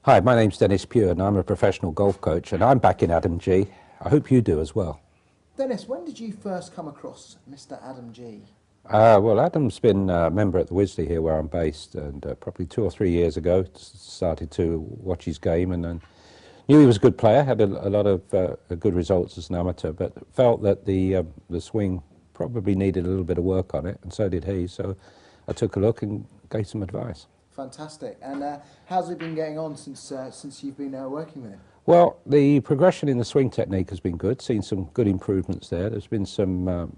Hi, my name's Denis Pugh and I'm a professional golf coach and I'm back in Adam G. I hope you do as well. Dennis, when did you first come across Mr. Adam G? Well, Adam's been a member at the Wisley here where I'm based, and probably 2 or 3 years ago started to watch his game and then knew he was a good player, had a lot of good results as an amateur, but felt that the swing probably needed a little bit of work on it, and so did he. So I took a look and gave some advice. Fantastic. And how's it been getting on since you've been working with him? Well, the progression in the swing technique has been good, seen some good improvements there. There's been some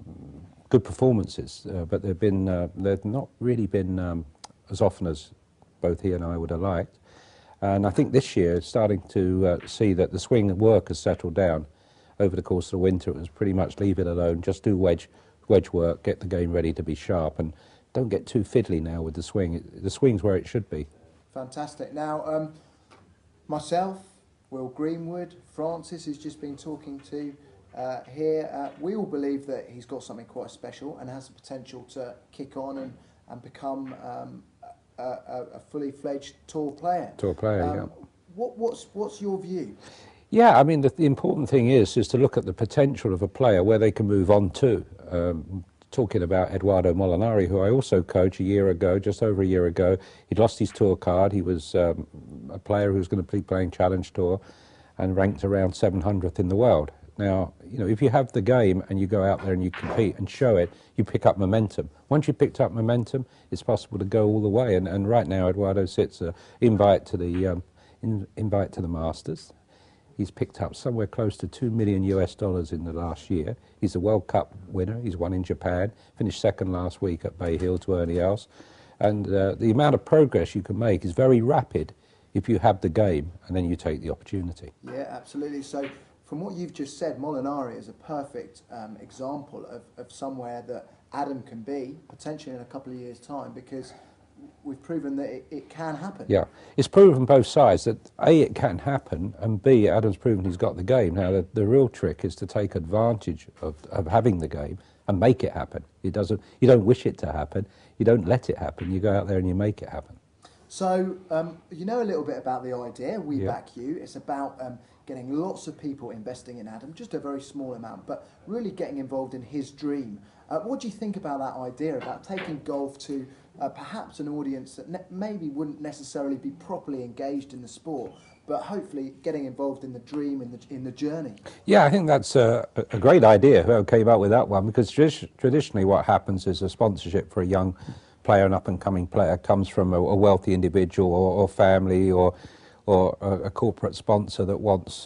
good performances, but they've not really been as often as both he and I would have liked. And I think this year, starting to see that the swing work has settled down over the course of the winter. It was pretty much leave it alone, just do wedge work, get the game ready to be sharp, and don't get too fiddly now with the swing. The swing's where it should be. Fantastic. Now, myself, Will Greenwood, Francis, who's just been talking to here, we all believe that he's got something quite special and has the potential to kick on and become a fully fledged tour player. Tour player, yeah. What's your view? Yeah, I mean, the important thing is to look at the potential of a player, where they can move on to. Talking about Eduardo Molinari, who I also coached a year ago, just over a year ago. He'd lost his tour card. He was a player who was going to be playing Challenge Tour and ranked around 700th in the world. Now, you know, if you have the game and you go out there and you compete and show it, you pick up momentum. Once you've picked up momentum, it's possible to go all the way. And right now, Eduardo sits an invite to the Masters. He's picked up somewhere close to $2 million in the last year. He's a World Cup winner. He's won in Japan, finished second last week at Bay Hill to Ernie Els. And the amount of progress you can make is very rapid if you have the game and then you take the opportunity. Yeah, absolutely. So from what you've just said, Molinari is a perfect example of somewhere that Adam can be, potentially in a couple of years' time, because we've proven that it can happen. Yeah, it's proven both sides that A, it can happen, and B, Adam's proven he's got the game. Now, the real trick is to take advantage of having the game and make it happen. You don't wish it to happen, you don't let it happen, you go out there and you make it happen. So, you know a little bit about the idea, We Back You. It's about getting lots of people investing in Adam, just a very small amount, but really getting involved in his dream. What do you think about that idea, about taking golf to perhaps an audience that maybe wouldn't necessarily be properly engaged in the sport, but hopefully getting involved in the dream, in the journey? Yeah, I think that's a great idea, whoever came up with that one, because traditionally what happens is a sponsorship for a young player, an up-and-coming player, comes from a wealthy individual or family or a corporate sponsor that wants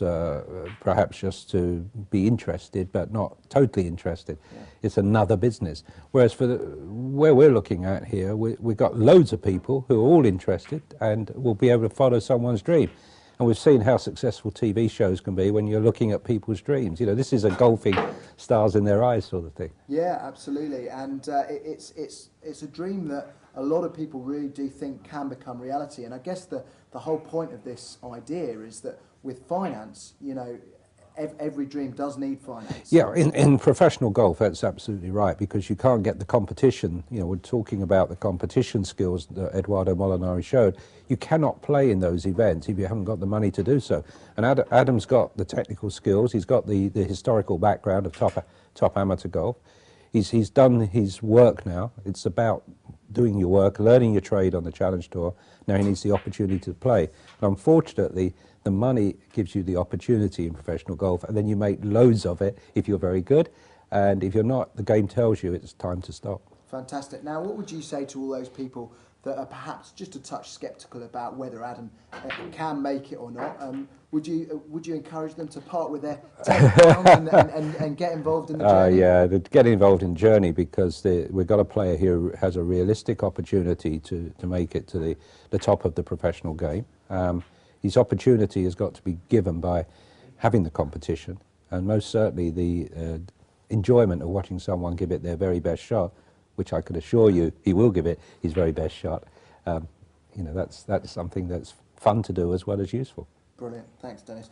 perhaps just to be interested but not totally interested. Yeah. It's another business. Whereas where we're looking at here, we've got loads of people who are all interested and will be able to follow someone's dream. And we've seen how successful TV shows can be when you're looking at people's dreams. You know, this is a golfing stars in their eyes sort of thing. Yeah, absolutely. And it's a dream that a lot of people really do think can become reality. And I guess the whole point of this idea is that with finance, you know, every dream does need finance. Yeah, in professional golf, that's absolutely right, because you can't get the competition. You know, we're talking about the competition skills that Eduardo Molinari showed. You cannot play in those events if you haven't got the money to do so. And Adam's got the technical skills. He's got the historical background of top amateur golf. He's done his work now. It's about doing your work, learning your trade on the Challenge Tour. Now he needs the opportunity to play. And unfortunately, the money gives you the opportunity in professional golf, and then you make loads of it if you're very good. And if you're not, the game tells you it's time to stop. Fantastic. Now, what would you say to all those people that are perhaps just a touch sceptical about whether Adam can make it or not? Would you encourage them to part with their £10 and get involved in the journey? Yeah, get involved in the journey, because we've got a player here who has a realistic opportunity to make it to the top of the professional game. His opportunity has got to be given by having the competition, and most certainly the enjoyment of watching someone give it their very best shot, which I can assure you he will give it his very best shot. You know, that's something that's fun to do as well as useful. Brilliant. Thanks, Dennis.